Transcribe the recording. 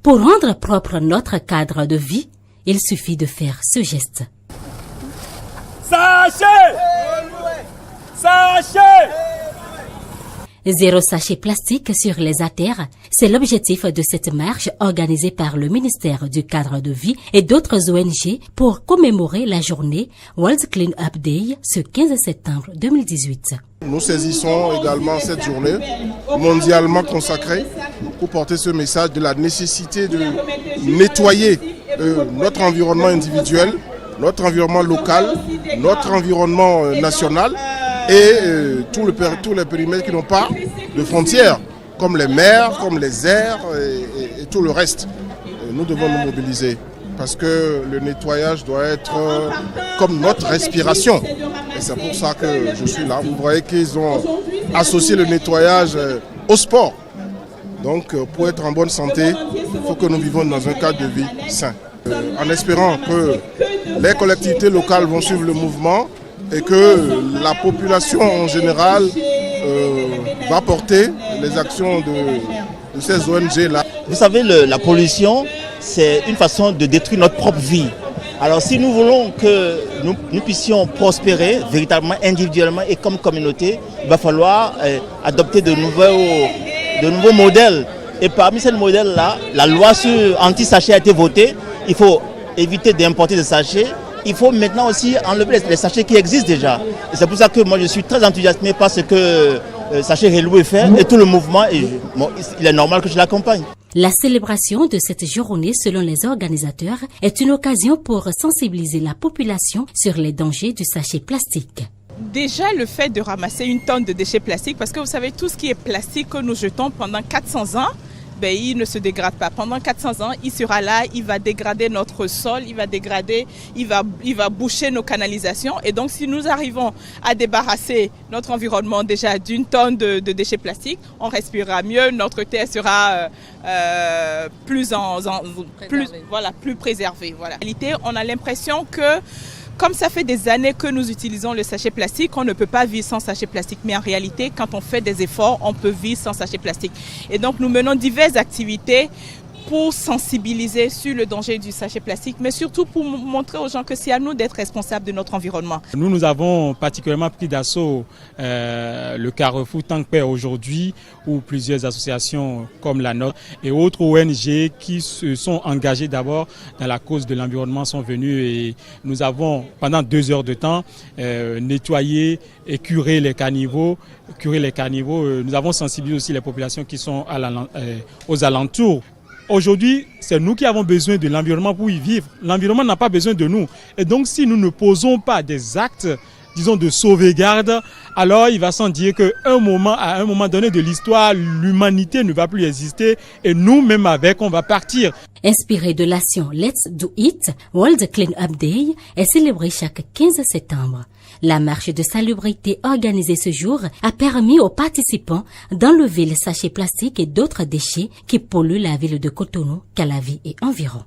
Pour rendre propre notre cadre de vie, il suffit de faire ce geste. Sachet! Sachet! Zéro sachet plastique sur les artères, c'est l'objectif de cette marche organisée par le ministère du cadre de vie et d'autres ONG pour commémorer la journée World Clean Up Day ce 15 septembre 2018. Nous saisissons également cette journée mondialement consacrée pour porter ce message de la nécessité de nettoyer notre environnement individuel, notre environnement local, notre environnement national et tous les périmètres qui n'ont pas de frontières, comme les mers, comme les airs et tout le reste. Nous devons nous mobiliser parce que le nettoyage doit être comme notre respiration. Et c'est pour ça que je suis là. Vous voyez qu'ils ont associé le nettoyage au sport. Donc pour être en bonne santé, il faut que nous vivions dans un cadre de vie sain. En espérant que les collectivités locales vont suivre le mouvement et que la population en général va porter les actions de ces ONG-là. Vous savez, la pollution, c'est une façon de détruire notre propre vie. Alors si nous voulons que nous puissions prospérer véritablement individuellement et comme communauté, il va falloir adopter de nouveaux modèles. Et parmi ces modèles-là, la loi sur anti-sachet a été votée. Il faut éviter d'importer des sachets. Il faut maintenant aussi enlever les sachets qui existent déjà. Et c'est pour ça que moi je suis très enthousiasmé par ce que Sachet Relou fait et tout le mouvement. Et il est normal que je l'accompagne. La célébration de cette journée, selon les organisateurs, est une occasion pour sensibiliser la population sur les dangers du sachet plastique. Déjà le fait de ramasser une tonne de déchets plastiques, parce que vous savez tout ce qui est plastique que nous jetons pendant 400 ans, il ne se dégrade pas. Pendant 400 ans, il sera là, il va dégrader notre sol, il va boucher nos canalisations. Et donc, si nous arrivons à débarrasser notre environnement déjà d'une tonne de déchets plastiques, on respirera mieux, notre terre sera plus préservée. Voilà. En réalité, on a l'impression que comme ça fait des années que nous utilisons le sachet plastique, on ne peut pas vivre sans sachet plastique. Mais en réalité, quand on fait des efforts, on peut vivre sans sachet plastique. Et donc, nous menons diverses activités pour sensibiliser sur le danger du sachet plastique, mais surtout pour montrer aux gens que c'est à nous d'être responsables de notre environnement. Nous avons particulièrement pris d'assaut le Carrefour Tant que Paix aujourd'hui, où plusieurs associations comme la nôtre et autres ONG qui se sont engagées d'abord dans la cause de l'environnement sont venues et nous avons pendant 2 heures de temps nettoyé et curé les caniveaux. Nous avons sensibilisé aussi les populations qui sont aux alentours. Aujourd'hui, c'est nous qui avons besoin de l'environnement pour y vivre. L'environnement n'a pas besoin de nous. Et donc, si nous ne posons pas des actes, disons, de sauvegarde, alors il va sans dire qu'à un moment donné de l'histoire, l'humanité ne va plus exister et nous-mêmes on va partir. Inspiré de l'action Let's Do It, World Clean Up Day est célébré chaque 15 septembre. La marche de salubrité organisée ce jour a permis aux participants d'enlever les sachets plastiques et d'autres déchets qui polluent la ville de Cotonou, Calavi et environ.